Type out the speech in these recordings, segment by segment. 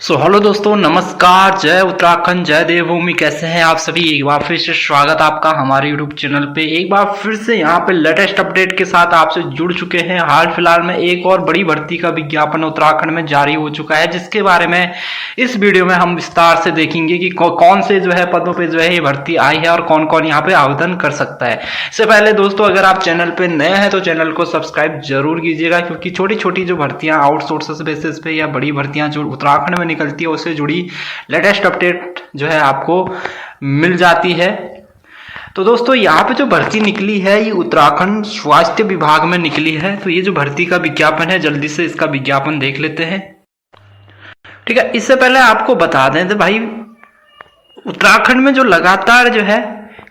Hello दोस्तों, नमस्कार। जय उत्तराखंड, जय देवभूमि। कैसे हैं आप सभी? एक बार फिर से स्वागत आपका हमारे यूट्यूब चैनल पे। एक बार फिर से यहाँ पे लेटेस्ट अपडेट के साथ आपसे जुड़ चुके हैं। हाल फिलहाल में एक और बड़ी भर्ती का विज्ञापन उत्तराखंड में जारी हो चुका है, जिसके बारे में इस वीडियो में हम विस्तार से देखेंगे कि कौन से पदों पे ये भर्ती आई है और कौन कौन यहाँ पे आवेदन कर सकता है। इससे पहले दोस्तों, अगर आप चैनल पे नए हैं तो चैनल को सब्सक्राइब जरूर कीजिएगा, क्योंकि छोटी छोटी जो भर्तियां आउटसोर्सेस बेसिस पे या बड़ी भर्तियां जो उत्तराखंड में निकलती है उससे जुड़ी लेटेस्ट अपडेट आपको मिल जाती है। तो दोस्तों, यहाँ पे जो भर्ती निकली है ये उत्तराखंड स्वास्थ्य विभाग में निकली है। तो ये जो भर्ती का विज्ञापन है, जल्दी से इसका विज्ञापन देख लेते हैं। ठीक है, इससे पहले आपको बता दें तो भाई उत्तराखंड में जो लगातार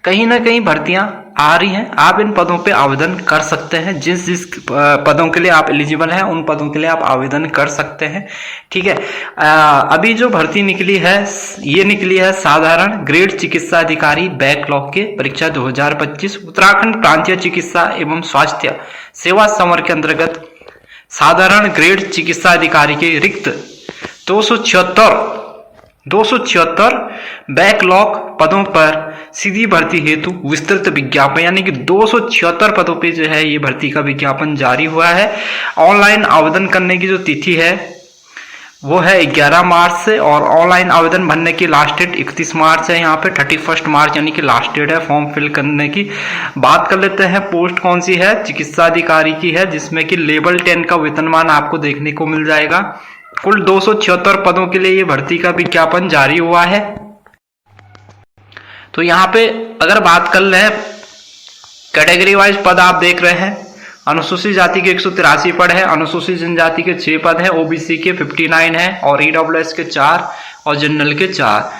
कहीं ना कहीं भर्तियां आ रही हैं। आप इन पदों पे आवेदन कर सकते हैं। जिस पदों के लिए आप एलिजिबल हैं उन पदों के लिए आप आवेदन कर सकते हैं। ठीक है, अभी जो भर्ती निकली है ये निकली है साधारण ग्रेड चिकित्सा अधिकारी बैकलॉग के परीक्षा 2025 उत्तराखंड प्रांतीय चिकित्सा एवं स्वास्थ्य सेवा समर के अंतर्गत साधारण ग्रेड चिकित्सा अधिकारी के रिक्त 276 बैकलॉग पदों पर सीधी भर्ती हेतु विस्तृत विज्ञापन, यानी कि 276 पदों पे ये भर्ती का विज्ञापन जारी हुआ है। ऑनलाइन आवेदन करने की जो तिथि है वो है 11 मार्च से, और ऑनलाइन आवेदन भरने की लास्ट डेट 31 मार्च है। यहाँ पे 31 मार्च यानी कि लास्ट डेट है फॉर्म फिल करने की। बात कर लेते हैं पोस्ट कौन सी है। चिकित्सा अधिकारी की है, जिसमें कि लेवल 10 का वेतनमान आपको देखने को मिल जाएगा। कुल 276 पदों के लिए ये भर्ती का विज्ञापन जारी हुआ है। तो यहाँ पे अगर बात कर ले कैटेगरी वाइज पद आप देख रहे हैं। अनुसूचित जाति के 183 पद है, अनुसूचित जनजाति के 6 पद है, ओबीसी के 59 है, और ईडब्ल्यूएस के 4 और जनरल के 4।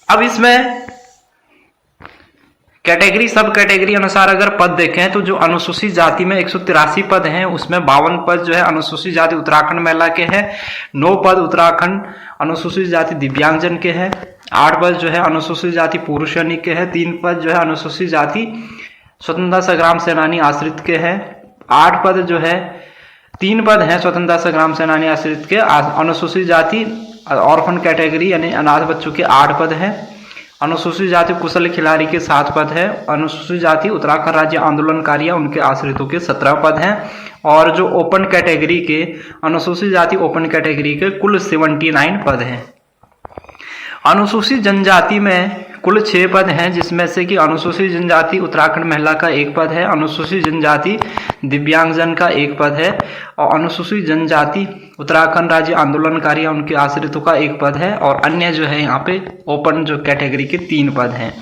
अब इसमें कैटेगरी सब कैटेगरी अनुसार अगर पद देखें तो जो अनुसूचित जाति में 183 पद हैं उसमें 52 पद अनुसूचित जाति उत्तराखंड महिला के हैं, 9 पद उत्तराखंड अनुसूचित जाति दिव्यांगजन के हैं, 8 पद अनुसूचित जाति पुरुष सैनिक के हैं, 3 पद अनुसूचित जाति स्वतंत्रता संग्राम सेनानी आश्रित के हैं, 8 पद 3 पद हैं स्वतंत्रता संग्राम सेनानी आश्रित के। अनुसूचित जाति ऑर्फन कैटेगरी यानी अनाथ बच्चों के 8 पद हैं। अनुसूचित जाति कुशल खिलाड़ी के 7 पद है। अनुसूचित जाति उत्तराखंड राज्य आंदोलनकारी उनके आश्रितों के 17 पद हैं। और जो ओपन कैटेगरी के अनुसूचित जाति ओपन कैटेगरी के कुल 79 पद हैं। अनुसूचित जनजाति में कुल 6 पद हैं, जिसमें से कि अनुसूचित जनजाति उत्तराखंड महिला का 1 पद है, अनुसूचित जनजाति दिव्यांगजन का 1 पद है, और अनुसूचित जनजाति उत्तराखंड राज्य आंदोलनकारी उनके आश्रितों का 1 पद है, और अन्य यहाँ पे ओपन कैटेगरी के 3 पद हैं।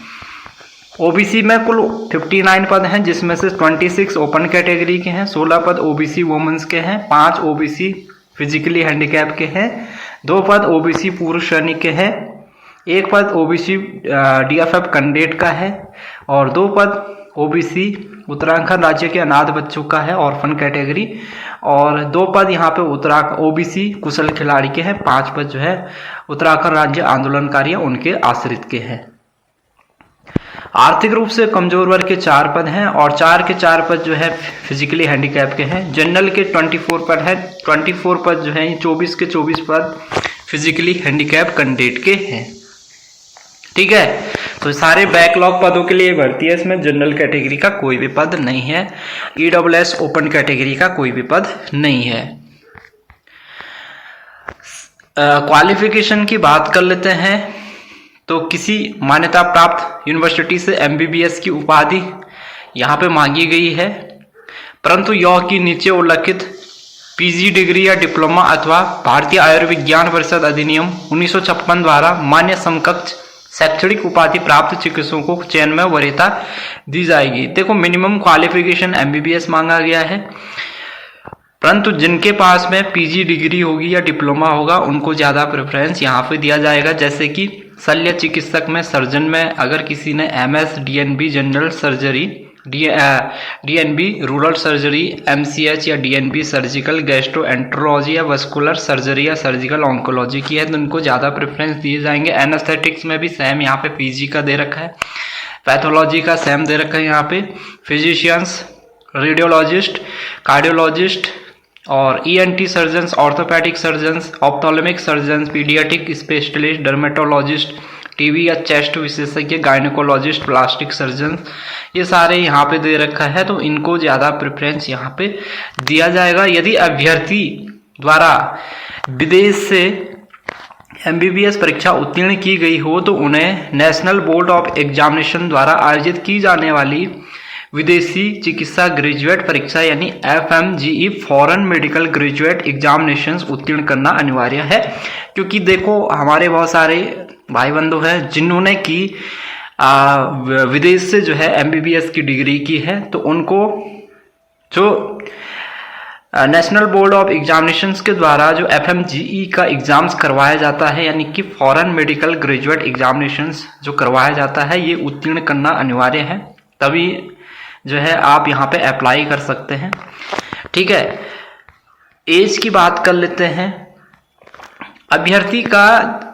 ओबीसी में कुल 59 पद हैं, जिसमें से 26 ओपन कैटेगरी के हैं, 16 पद ओबीसी वुमेन्स के हैं, 5 ओबीसी फिजिकली हैंडीकैप के हैं, 2 पद ओबीसी पुरुष सैनिक के हैं, 1 पद ओबीसी डीएफएफ कैंडिडेट का है, और 2 पद ओबीसी उत्तराखंड राज्य के अनाथ बच्चों का है ऑर्फन कैटेगरी, और 2 पद यहाँ पे ओबीसी कुशल खिलाड़ी के हैं, 5 पद उत्तराखंड राज्य आंदोलनकारी उनके आश्रित के हैं। आर्थिक रूप से कमजोर वर्ग के 4 पद हैं, और 4 के 4 पद फिजिकली हैंडीकैप के हैं। जनरल के 24 पद है, 24 पद 24 के 24 पद फिजिकली हैंडीकैप कैंडिडेट के हैं। ठीक है, तो सारे बैकलॉग पदों के लिए भर्ती है। इसमें जनरल कैटेगरी का कोई भी पद नहीं है, ईडब्ल्यूएस ओपन कैटेगरी का कोई भी पद नहीं है। क्वालिफिकेशन की बात कर लेते हैं तो किसी मान्यता प्राप्त यूनिवर्सिटी से एमबीबीएस की उपाधि यहाँ पे मांगी गई है, परंतु यह की नीचे उल्लिखित पीजी डिग्री या डिप्लोमा अथवा भारतीय आयुर्विज्ञान परिषद अधिनियम 1956 द्वारा मान्य समकक्ष शैक्षणिक उपाधि प्राप्त चिकित्सकों को चयन में वरीयता दी जाएगी। देखो, मिनिमम क्वालिफिकेशन एमबीबीएस मांगा गया है, परंतु जिनके पास में पीजी डिग्री होगी या डिप्लोमा होगा उनको ज्यादा प्रेफरेंस यहाँ पे दिया जाएगा। जैसे कि शल्य चिकित्सक में, सर्जन में अगर किसी ने MS DNB general surgery, DNB rural surgery, MCH या डीएनबी सर्जिकल गैस्ट्रोएंटरोलॉजी या वस्कुलर सर्जरी या सर्जिकल ऑन्कोलॉजी की है तो उनको ज़्यादा प्रेफरेंस दिए जाएंगे। एनेस्थेटिक्स में भी सेम यहाँ पे पीजी का दे रखा है, पैथोलॉजी का सेम दे रखा है यहाँ पे, फिजिशियंस, रेडियोलॉजिस्ट, कार्डियोलॉजिस्ट, और ENT surgeons, orthopaedic surgeons, ophthalmic surgeons, paediatric specialist, dermatologist, TB या चेस्ट विशेषज्ञ, गायनेकोलॉजिस्ट, प्लास्टिक सर्जन, ये सारे यहाँ पे दे रखा है। तो इनको ज़्यादा प्रेफरेंस यहाँ पे दिया जाएगा। यदि अभ्यर्थी द्वारा विदेश से MBBS परीक्षा उत्तीर्ण की गई हो तो उन्हें नेशनल बोर्ड ऑफ एग्जामिनेशन द्वारा आयोजित की जाने वाली विदेशी चिकित्सा ग्रेजुएट परीक्षा यानी FMGE foreign medical graduate examinations उत्तीर्ण करना अनिवार्य है। क्योंकि देखो हमारे बहुत सारे भाई बंधु हैं जिन्होंने की विदेश से जो है MBBS की डिग्री की है, तो उनको जो नेशनल बोर्ड ऑफ एग्जामिनेशंस के द्वारा जो FMGE का एग्जाम्स करवाया जाता है यानी कि फॉरेन मेडिकल ग्रेजुएट एग्जामिनेशंस जो करवाया जाता है, ये उत्तीर्ण करना अनिवार्य है, तभी जो है आप यहाँ पे अप्लाई कर सकते हैं। ठीक है, एज की बात कर लेते हैं। अभ्यर्थी का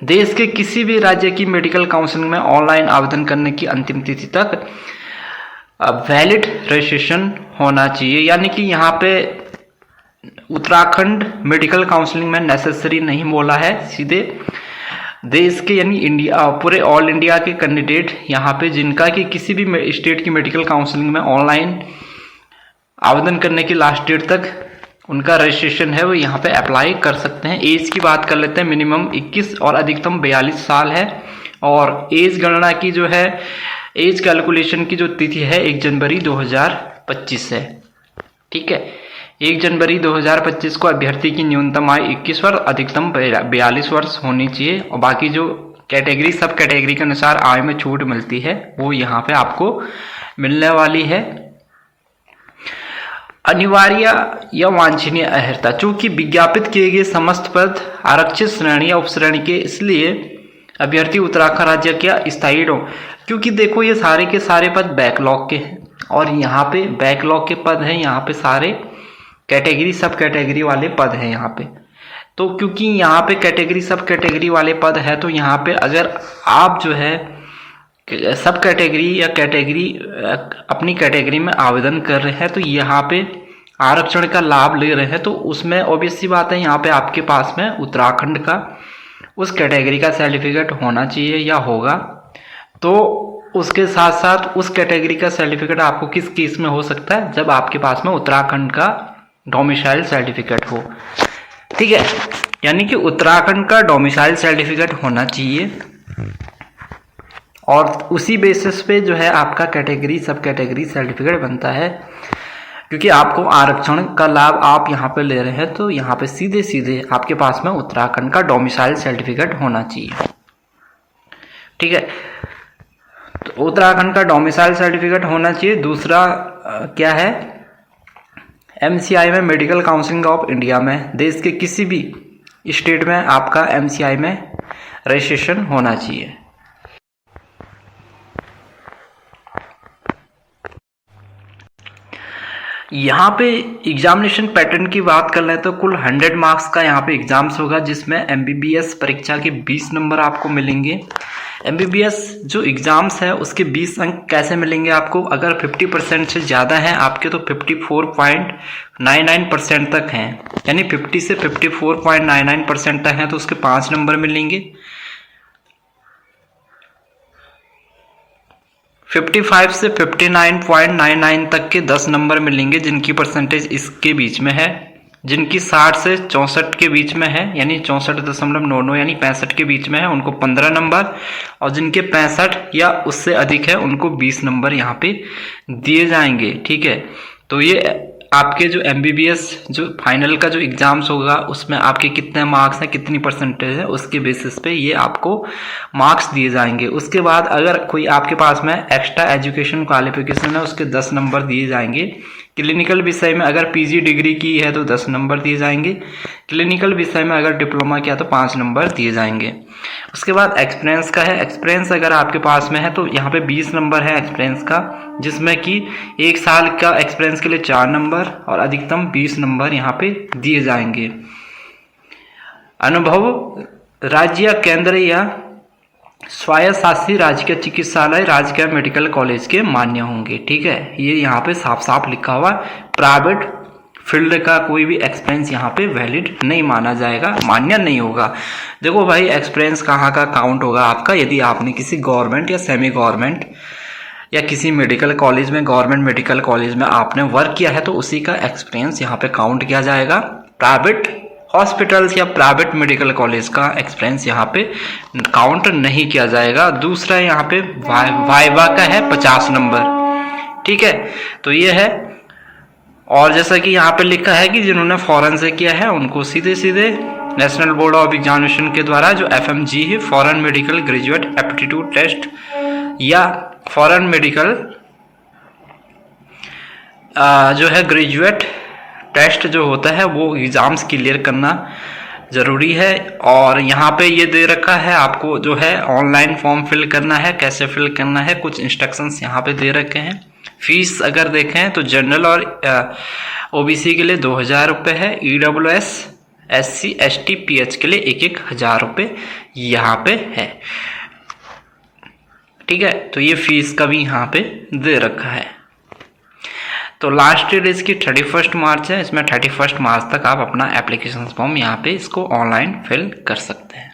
देश के किसी भी राज्य की मेडिकल काउंसलिंग में ऑनलाइन आवेदन करने की अंतिम तिथि तक वैलिड रजिस्ट्रेशन होना चाहिए। यानी कि यहाँ पे उत्तराखंड मेडिकल काउंसलिंग में नेसेसरी नहीं बोला है, सीधे देश के यानी इंडिया पूरे ऑल इंडिया के कैंडिडेट यहाँ पे जिनका कि किसी भी स्टेट की मेडिकल काउंसलिंग में ऑनलाइन आवेदन करने की लास्ट डेट तक उनका रजिस्ट्रेशन है, वो यहाँ पे अप्लाई कर सकते हैं। एज की बात कर लेते हैं। मिनिमम 21 और अधिकतम 42 साल है। और एज गणना की जो है एज कैलकुलेशन की जो तिथि है 1 जनवरी 2025 है। ठीक है, 1 जनवरी 2025 को अभ्यर्थी की न्यूनतम आयु 21 वर्ष, अधिकतम 42 वर्ष होनी चाहिए। और बाकी जो कैटेगरी सब कैटेगरी के अनुसार आयु में छूट मिलती है वो यहाँ पे आपको मिलने वाली है। अनिवार्य या वांछनीय अर्हता, चूंकि विज्ञापित किए गए समस्त पद आरक्षित श्रेणी या उपश्रेणी के, इसलिए अभ्यर्थी उत्तराखंड राज्य के स्थायी क्योंकि देखो ये सारे के सारे पद बैकलॉग के हैं और यहाँ पे बैकलॉग के पद हैं, यहाँ पे सारे कैटेगरी सब कैटेगरी वाले पद हैं यहाँ पे। तो क्योंकि यहाँ पे कैटेगरी सब कैटेगरी वाले पद है, तो यहाँ पे अगर आप जो है सब कैटेगरी या कैटेगरी अपनी कैटेगरी में आवेदन कर रहे हैं तो यहाँ पे आरक्षण का लाभ ले रहे हैं, तो उसमें ऑब्वियस सी बात है यहाँ पे आपके पास में उत्तराखंड का उस कैटेगरी का सर्टिफिकेट होना चाहिए या होगा। तो उसके साथ साथ उस कैटेगरी का सर्टिफिकेट आपको किस केस में हो सकता है, जब आपके पास में उत्तराखंड का डोमिसाइल सर्टिफिकेट हो। ठीक है, यानी कि उत्तराखंड का डोमिसाइल सर्टिफिकेट होना चाहिए और उसी बेसिस पे जो है आपका कैटेगरी सब कैटेगरी सर्टिफिकेट बनता है। क्योंकि आपको आरक्षण का लाभ आप यहाँ पे ले रहे हैं, तो यहाँ पे सीधे सीधे आपके पास में उत्तराखंड का डोमिसाइल सर्टिफिकेट होना चाहिए। ठीक है, तो उत्तराखंड का डोमिसाइल सर्टिफिकेट होना चाहिए। दूसरा क्या है, MCI में मेडिकल काउंसिल ऑफ इंडिया में देश के किसी भी स्टेट में आपका MCI में रजिस्ट्रेशन होना चाहिए। यहाँ पे एग्जामिनेशन पैटर्न की बात कर रहे हैं तो कुल 100 मार्क्स का यहाँ पे एग्जाम्स होगा, जिसमें MBBS परीक्षा के 20 नंबर आपको मिलेंगे। MBBS जो एग्जाम्स है उसके 20 अंक कैसे मिलेंगे आपको, अगर 50% से ज़्यादा हैं आपके तो 54.99% तक हैं, यानी 50 से 54.99% तक हैं तो उसके 5 नंबर मिलेंगे। 55 से 59.99 तक के 10 नंबर मिलेंगे जिनकी परसेंटेज इसके बीच में है। जिनकी 60 से 64 के बीच में है यानी 64.99 यानी 65 के बीच में है उनको 15 नंबर, और जिनके 65 या उससे अधिक है उनको 20 नंबर यहाँ पे दिए जाएंगे। ठीक है, तो ये आपके जो MBBS जो फाइनल का जो एग्जाम्स होगा उसमें आपके कितने मार्क्स हैं, कितनी परसेंटेज है, उसके बेसिस पे ये आपको मार्क्स दिए जाएंगे। उसके बाद अगर कोई आपके पास में एक्स्ट्रा एजुकेशन क्वालिफिकेशन है उसके 10 नंबर दिए जाएंगे। क्लिनिकल विषय में अगर PG डिग्री की है तो 10 नंबर दिए जाएंगे। क्लिनिकल विषय में अगर डिप्लोमा किया तो 5 नंबर दिए जाएंगे। उसके बाद एक्सपीरियंस का है, एक्सपीरियंस अगर आपके पास में है तो यहाँ पे 20 नंबर है एक्सपीरियंस का, जिसमें कि 1 साल का एक्सपीरियंस के लिए 4 नंबर और अधिकतम 20 नंबर यहाँ पे दिए जाएंगे। अनुभव राज्य या केंद्र या स्वायत्त शासी राजकीय चिकित्सालय राजकीय मेडिकल कॉलेज के मान्य होंगे। ठीक है, ये यहाँ पे साफ साफ लिखा हुआ। प्राइवेट फील्ड का कोई भी एक्सपीरियंस यहाँ पे वैलिड नहीं माना जाएगा, मान्य नहीं होगा। देखो भाई, एक्सपीरियंस कहाँ का काउंट होगा आपका? यदि आपने किसी गवर्नमेंट या सेमी गवर्नमेंट या किसी मेडिकल कॉलेज में, गवर्नमेंट मेडिकल कॉलेज में आपने वर्क किया है तो उसी का एक्सपीरियंस यहाँ पे काउंट किया जाएगा। प्राइवेट हॉस्पिटल्स या प्राइवेट मेडिकल कॉलेज का एक्सपीरियंस यहाँ पे काउंट नहीं किया जाएगा। दूसरा यहाँ पे वाइवा का है 50 नंबर। ठीक है, तो ये है। और जैसा कि यहाँ पे लिखा है कि जिन्होंने फॉरेन से किया है उनको सीधे सीधे नेशनल बोर्ड ऑफ एग्जामिनेशन के द्वारा जो FMG है, foreign medical graduate aptitude test, या फॉरेन मेडिकल जो है ग्रेजुएट टेस्ट जो होता है वो एग्जाम्स क्लियर करना ज़रूरी है। और यहाँ पे ये दे रखा है आपको जो है ऑनलाइन फॉर्म फिल करना है, कैसे फिल करना है, कुछ इंस्ट्रक्शंस यहाँ पे दे रखे हैं। फीस अगर देखें तो जनरल और OBC के लिए 2000 रुपये है, EWS SC ST PH के लिए 1000 रुपये यहाँ पे है। ठीक है, तो ये फीस का भी यहाँ पे दे रखा है। तो लास्ट डेट इसकी 31 मार्च है। इसमें 31 मार्च तक आप अपना एप्लीकेशन फॉर्म यहाँ पे इसको ऑनलाइन फिल कर सकते हैं।